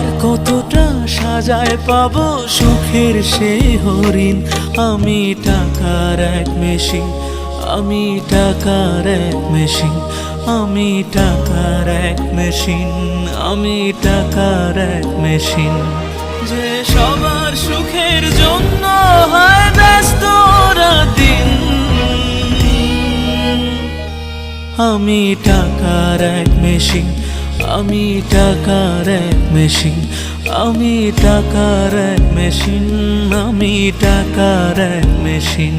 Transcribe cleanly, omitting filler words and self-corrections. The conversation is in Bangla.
আর কতটা সাজায় পাবো সুখের সেই হরিণ। আমি টাকার এক মেশিন, আমি টাকার এক মেশিন, আমি টাকার এক মেশিন, আমি টাকার এক মেশিন। যে সবার সুখের জন্য হয় ব্যস্ত দিন। আমি টাকার এক মেশিন, আমি টাকার এক মেশিন, আমি টাকার এক মেশিন, আমি টাকার এক মেশিন।